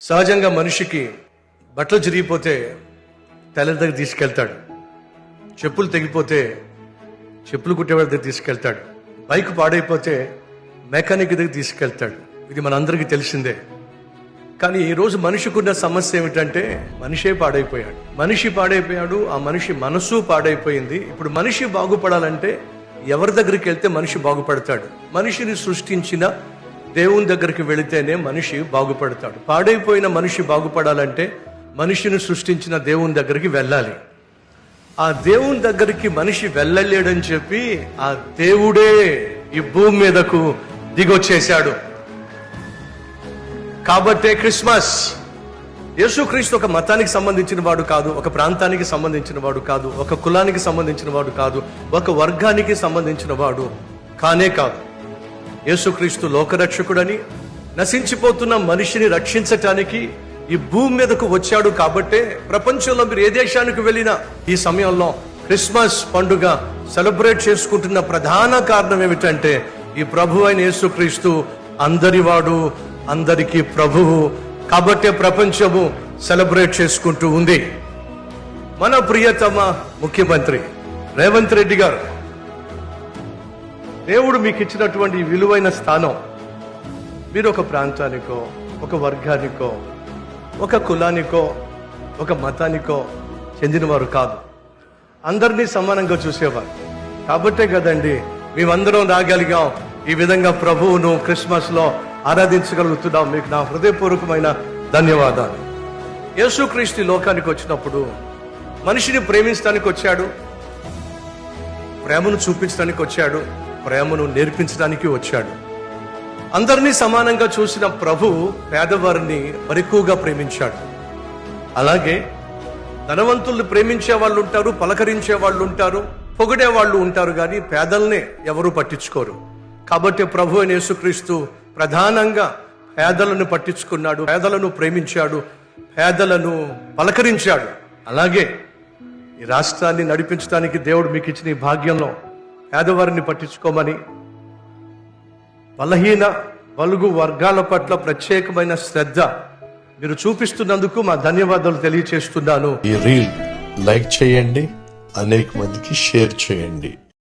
సహజంగా మనిషికి బట్టలు చిరిగిపోతే టైలర్ దగ్గర తీసుకెళ్తాడు, చెప్పులు తెగిపోతే చెప్పులు కుట్టేవాడి దగ్గర తీసుకెళ్తాడు, బైక్ పాడైపోతే మెకానిక్ దగ్గర తీసుకెళ్తాడు. ఇది మనందరికీ తెలిసిందే. కానీ ఈరోజు మనిషికున్న సమస్య ఏమిటంటే మనిషే పాడైపోయాడు. మనిషి పాడైపోయాడు, ఆ మనిషి మనసు పాడైపోయింది. ఇప్పుడు మనిషి బాగుపడాలంటే ఎవరి దగ్గరికి వెళ్తే మనిషి బాగుపడతాడు? మనిషిని సృష్టించిన దేవుని దగ్గరికి వెళితేనే మనిషి బాగుపడతాడు. పాడైపోయిన మనిషి బాగుపడాలంటే మనిషిని సృష్టించిన దేవుని దగ్గరికి వెళ్ళాలి. ఆ దేవుని దగ్గరికి మనిషి వెళ్ళలేడని చెప్పి ఆ దేవుడే ఈ భూమి మీదకు దిగొచ్చేశాడు. కాబట్టే క్రిస్మస్. యేసుక్రీస్తు ఒక మతానికి సంబంధించిన వాడు కాదు, ఒక ప్రాంతానికి సంబంధించిన వాడు కాదు, ఒక కులానికి సంబంధించిన వాడు కాదు, ఒక వర్గానికి సంబంధించిన వాడు కానే కాదు. యేసుక్రీస్తు లోకరక్షకుడని, నశించిపోతున్న మనిషిని రక్షించటానికి ఈ భూమి మీదకు వచ్చాడు. కాబట్టే ప్రపంచంలో మీరు ఏ దేశానికి వెళ్ళినా ఈ సమయంలో క్రిస్మస్ పండుగ సెలబ్రేట్ చేసుకుంటున్న ప్రధాన కారణం ఏమిటంటే ఈ ప్రభు అయిన యేసుక్రీస్తు అందరివాడు, అందరికీ ప్రభువు. కాబట్టే ప్రపంచము సెలబ్రేట్ చేసుకుంటూ ఉంది. మన ప్రియతమ ముఖ్యమంత్రి రేవంత్ రెడ్డి గారు, దేవుడు మీకు ఇచ్చినటువంటి విలువైన స్థానం, మీరు ఒక ప్రాంతానికో, ఒక వర్గానికో, ఒక కులానికో, ఒక మతానికో చెందినవారు కాదు, అందరినీ సమానంగా చూసేవారు. కాబట్టే కదండి మేమందరం రాగలిగాం, ఈ విధంగా ప్రభువును క్రిస్మస్ లో ఆరాధించగలుగుతున్నాం. మీకు నా హృదయపూర్వకమైన ధన్యవాదాలు. యేసుక్రీస్తు లోకానికి వచ్చినప్పుడు మనిషిని ప్రేమించడానికి వచ్చాడు, ప్రేమను చూపించడానికి వచ్చాడు, ప్రేమను నేర్పించడానికి వచ్చాడు. అందరినీ సమానంగా చూసిన ప్రభు పేదవారిని మరెక్కువగా ప్రేమించాడు. అలాగే ధనవంతుల్ని ప్రేమించే వాళ్ళు ఉంటారు, పలకరించే వాళ్ళు ఉంటారు, పొగిడే వాళ్ళు ఉంటారు, కానీ పేదల్ని ఎవరూ పట్టించుకోరు. కాబట్టి ప్రభు అయిన యేసుక్రీస్తు ప్రధానంగా పేదలను పట్టించుకున్నాడు, పేదలను ప్రేమించాడు, పేదలను పలకరించాడు. అలాగే ఈ రాష్ట్రాన్ని నడిపించడానికి దేవుడు మీకు ఇచ్చిన ఈ భాగ్యంలో పేదవారిని పట్టించుకోమని, బలహీన బలుగు వర్గాల పట్ల ప్రత్యేకమైన శ్రద్ధ మీరు చూపిస్తున్నందుకు మా ధన్యవాదాలు తెలియచేస్తున్నాను. ఈ రీల్ లైక్ చేయండి, అనేక మందికి షేర్ చేయండి.